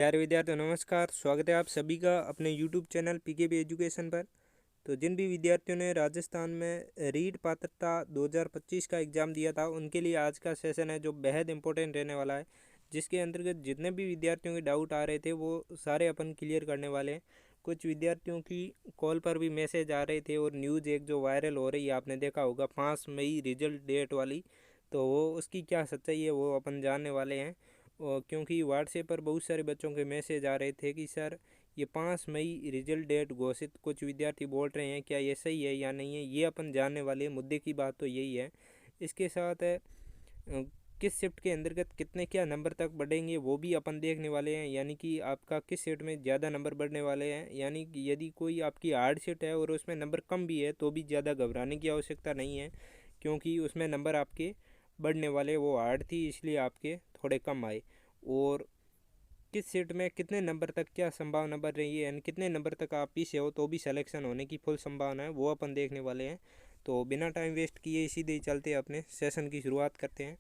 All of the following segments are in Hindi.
प्यारे विद्यार्थियों नमस्कार। स्वागत है आप सभी का अपने YouTube चैनल पीकेबी एजुकेशन पर। तो जिन भी विद्यार्थियों ने राजस्थान में रीट पात्रता 2025 का एग्ज़ाम दिया था उनके लिए आज का सेशन है जो बेहद इंपॉर्टेंट रहने वाला है, जिसके अंतर्गत जितने भी विद्यार्थियों के डाउट आ रहे थे वो सारे अपन क्लियर करने वाले हैं। कुछ विद्यार्थियों की कॉल पर भी मैसेज आ रहे थे और न्यूज़ एक जो वायरल हो रही है आपने देखा होगा 5 मई रिजल्ट डेट वाली, तो वो उसकी क्या सच्चाई है वो अपन जानने वाले हैं। और क्योंकि व्हाट्सएप पर बहुत सारे बच्चों के मैसेज आ रहे थे कि सर ये 5 मई रिजल्ट डेट घोषित, कुछ विद्यार्थी बोल रहे हैं क्या ये सही है या नहीं है, ये अपन जानने वाले हैं। मुद्दे की बात तो यही है। इसके साथ किस शिफ्ट के अंतर्गत कितने क्या नंबर तक बढ़ेंगे वो भी अपन देखने वाले हैं, यानी कि आपका किस शिफ्ट में ज़्यादा नंबर बढ़ने वाले हैं। यानी कि यदि कोई आपकी हार्ड शिफ्ट है और उसमें नंबर कम भी है तो भी ज़्यादा घबराने की आवश्यकता नहीं है, क्योंकि उसमें नंबर आपके बढ़ने वाले, वो हार्ड थी इसलिए आपके थोड़े कम आए। और किस सीट में कितने नंबर तक क्या संभावना बढ़ रही है, यानी कितने नंबर तक आप पीछे हो तो भी सिलेक्शन होने की फुल संभावना है, वो अपन देखने वाले हैं। तो बिना टाइम वेस्ट किए सीधे ही चलते हैं, अपने सेशन की शुरुआत करते हैं।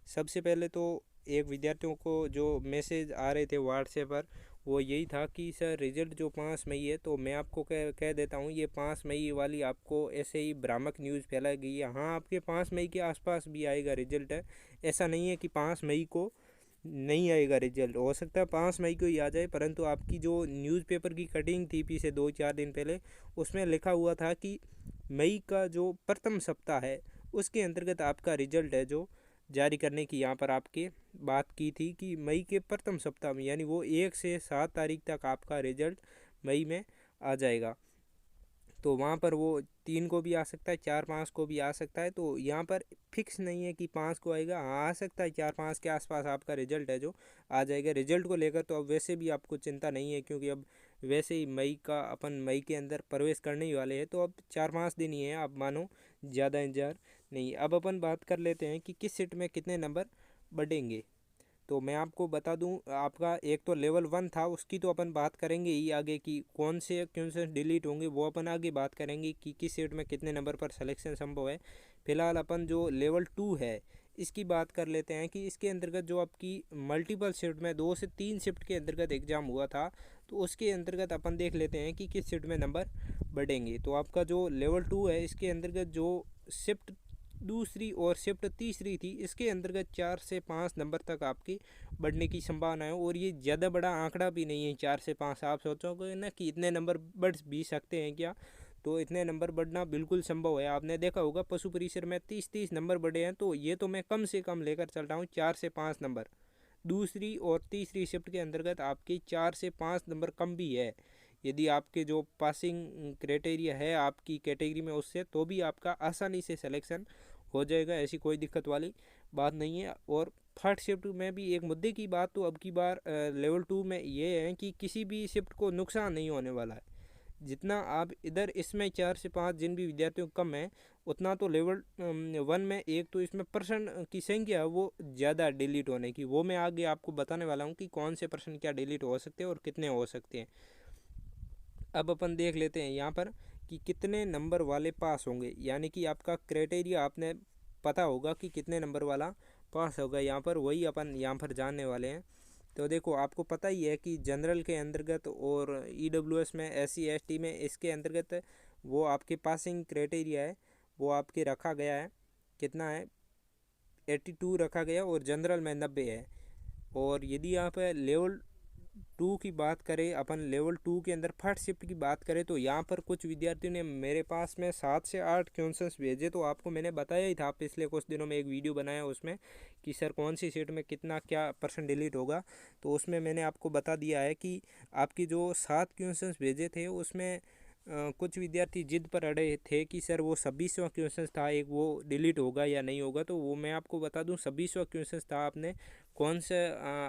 सबसे पहले तो एक विद्यार्थियों को जो मैसेज आ रहे थे व्हाट्सएप पर वो यही था कि सर रिजल्ट जो 5 मई है, तो मैं आपको कह देता हूँ ये 5 मई वाली आपको ऐसे ही भ्रामक न्यूज़ फैलाई गई है। हाँ, आपके 5 मई के आसपास भी आएगा रिजल्ट है, ऐसा नहीं है कि 5 मई को नहीं आएगा रिजल्ट। हो सकता है 5 मई को ही आ जाए, परंतु आपकी जो न्यूज़पेपर की कटिंग थी पीछे 2-4 दिन पहले, उसमें लिखा हुआ था कि मई का जो प्रथम सप्ताह है उसके अंतर्गत आपका रिजल्ट है जो जारी करने की यहाँ पर आपके बात की थी कि मई के प्रथम सप्ताह में, यानी वो 1 से 7 तारीख तक आपका रिजल्ट मई में आ जाएगा। तो वहाँ पर वो 3 को भी आ सकता है, 4-5 को भी आ सकता है। तो यहाँ पर फिक्स नहीं है कि 5 को आएगा, हाँ आ सकता है 4-5 के आसपास आपका रिजल्ट है जो आ जाएगा। रिजल्ट को लेकर तो अब वैसे भी आपको चिंता नहीं है, क्योंकि अब वैसे ही अपन मई के अंदर प्रवेश करने ही वाले हैं, तो अब 4-5 दिन ही है, आप मानो ज़्यादा इंतजार नहीं। अब अपन बात कर लेते हैं कि किस सीट में कितने नंबर बढ़ेंगे। तो मैं आपको बता दूं, आपका एक तो लेवल 1 था, उसकी तो अपन बात करेंगे ही आगे कि कौन से क्वेश्चन डिलीट होंगे, वो अपन आगे बात करेंगे कि किस सीट में कितने नंबर पर सिलेक्शन संभव है। फिलहाल अपन जो लेवल 2 है इसकी बात कर लेते हैं कि इसके अंतर्गत जो आपकी मल्टीपल शिफ्ट में 2 से 3 शिफ्ट के अंतर्गत एग्ज़ाम हुआ था, तो उसके अंतर्गत अपन देख लेते हैं कि किस शिफ्ट में नंबर बढ़ेंगे। तो आपका जो लेवल 2 है इसके अंतर्गत जो शिफ्ट दूसरी और शिफ्ट तीसरी थी, इसके अंतर्गत 4 से 5 नंबर तक आपकी बढ़ने की संभावना है। और ये ज़्यादा बड़ा आंकड़ा भी नहीं है 4 से 5। आप सोचोगे ना कि इतने नंबर बढ़ भी सकते हैं क्या, तो इतने नंबर बढ़ना बिल्कुल संभव है। आपने देखा होगा पशु परिसर में 30-30 नंबर बढ़े हैं, तो ये तो मैं कम से कम लेकर चल रहा हूँ 4 से 5 नंबर। दूसरी और तीसरी शिफ्ट के अंतर्गत आपकी 4 से 5 नंबर कम भी है। यदि आपके जो पासिंग क्राइटेरिया है आपकी कैटेगरी में उससे, तो भी आपका आसानी से सिलेक्शन हो जाएगा, ऐसी कोई दिक्कत वाली बात नहीं है। और थर्ड शिफ्ट में भी एक मुद्दे की बात तो अब की बार लेवल 2 में ये है कि किसी भी शिफ्ट को नुकसान नहीं होने वाला है। जितना आप इधर इसमें 4 से 5 जिन भी विद्यार्थियों कम है, उतना तो लेवल 1 में एक तो इसमें प्रश्न की संख्या वो ज़्यादा डिलीट होने की, वो मैं आगे आपको बताने वाला हूँ कि कौन से प्रश्न क्या डिलीट हो सकते हैं और कितने हो सकते हैं। अब अपन देख लेते हैं यहाँ पर कि कितने नंबर वाले पास होंगे, यानी कि आपका क्राइटेरिया आपने पता होगा कि कितने नंबर वाला पास होगा, यहाँ पर वही अपन यहाँ पर जानने वाले हैं। तो देखो आपको पता ही है कि जनरल के अंतर्गत और ईडब्ल्यूएस में, SC ST में, इसके अंतर्गत वो आपके पासिंग क्राइटेरिया है वो आपके रखा गया है, कितना है 82 रखा गया, और जनरल में 90 है। और यदि आप लेवल 2 की बात करें, अपन लेवल 2 के अंदर फर्स्ट शिफ्ट की बात करें, तो यहाँ पर कुछ विद्यार्थियों ने मेरे पास में 7 से 8 क्वेश्चंस भेजे। तो आपको मैंने बताया ही था पिछले कुछ दिनों में एक वीडियो बनाया उसमें कि सर कौन सी सीट में कितना क्या परसेंट डिलीट होगा, तो उसमें मैंने आपको बता दिया है कि आपकी जो 7 क्वेश्चंस भेजे थे उसमें कुछ विद्यार्थी जिद पर अड़े थे कि सर वो 26वां क्वेश्चन था एक, वो डिलीट होगा या नहीं होगा। तो वो मैं आपको बता दूं 26वां क्वेश्चन था, आपने कौन सा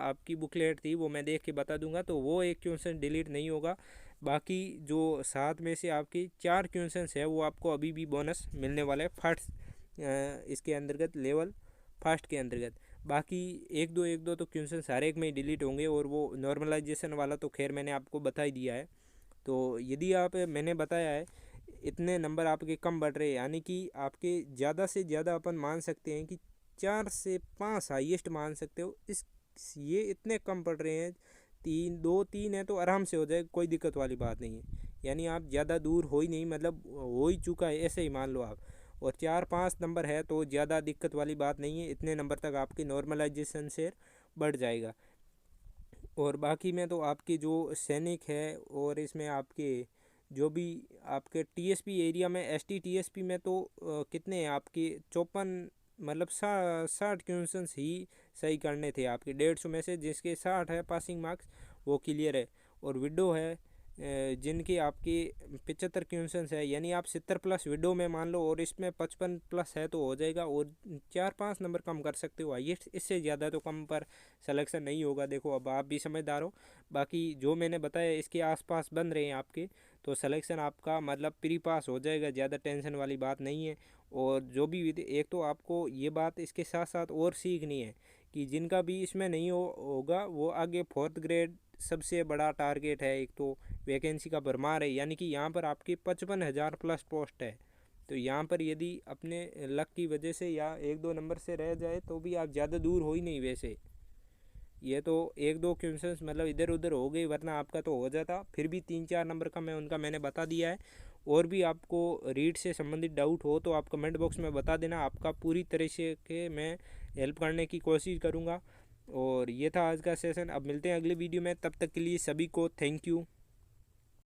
आपकी बुकलेट थी वो मैं देख के बता दूंगा, तो वो एक क्वेश्चन डिलीट नहीं होगा। बाकी जो 7 में से आपकी 4 क्वेश्चन है वो आपको अभी भी बोनस मिलने वाला है फर्स्ट इसके अंतर्गत, लेवल फर्स्ट के अंतर्गत। बाकी एक दो तो क्वेश्चन हर एक में डिलीट होंगे, और वो नॉर्मलाइजेशन वाला तो खैर मैंने आपको बता ही दिया है। तो यदि आप, मैंने बताया है इतने नंबर आपके कम बढ़ रहे हैं, यानी कि आपके ज़्यादा से ज़्यादा अपन मान सकते हैं कि 4 से 5 हाईएस्ट मान सकते हो, इस ये इतने कम पड़ रहे हैं 3 है तो आराम से हो जाएगा, कोई दिक्कत वाली बात नहीं है। यानी आप ज़्यादा दूर हो ही नहीं, मतलब हो ही चुका है ऐसे ही मान लो आप। और 4-5 नंबर है तो ज़्यादा दिक्कत वाली बात नहीं है, इतने नंबर तक आपकी नॉर्मलाइजेशन शेयर बढ़ जाएगा। और बाकी में तो आपके जो सैनिक है और इसमें आपके जो भी आपके टीएसपी एरिया में एसटी टीएसपी में तो कितने हैं आपके 54, मतलब 60 क्वेश्चंस ही सही करने थे आपके 150 में से, जिसके 60 है पासिंग मार्क्स वो क्लियर है। और विडो है जिनके आपके 75 क्वेश्चंस है, यानी आप 70 प्लस विडो में मान लो और इसमें 55 प्लस है तो हो जाएगा। और 4-5 नंबर कम कर सकते हो आइए, इससे ज़्यादा तो कम पर सिलेक्शन नहीं होगा। देखो अब आप भी समझदार हो, बाकी जो मैंने बताया इसके आसपास बन रहे हैं आपके, तो सिलेक्शन आपका मतलब प्री पास हो जाएगा, ज़्यादा टेंशन वाली बात नहीं है। और जो भी एक तो आपको ये बात इसके साथ साथ और सीखनी है कि जिनका भी इसमें नहीं होगा वो आगे 4th ग्रेड सबसे बड़ा टारगेट है, एक तो वैकेंसी का भरमार है, यानी कि यहाँ पर आपकी 55,000 प्लस पोस्ट है। तो यहाँ पर यदि अपने लक की वजह से या 1-2 नंबर से रह जाए तो भी आप ज़्यादा दूर हो ही नहीं। वैसे ये तो 1-2 क्वेश्चंस मतलब इधर उधर हो गई, वरना आपका तो हो जाता। फिर भी 3-4 नंबर का मैंने बता दिया है। और भी आपको रीड से संबंधित डाउट हो तो आप कमेंट बॉक्स में बता देना, आपका पूरी तरह से के मैं हेल्प करने की कोशिश करूँगा। और ये था आज का सेशन, अब मिलते हैं अगले वीडियो में, तब तक के लिए सभी को थैंक यू।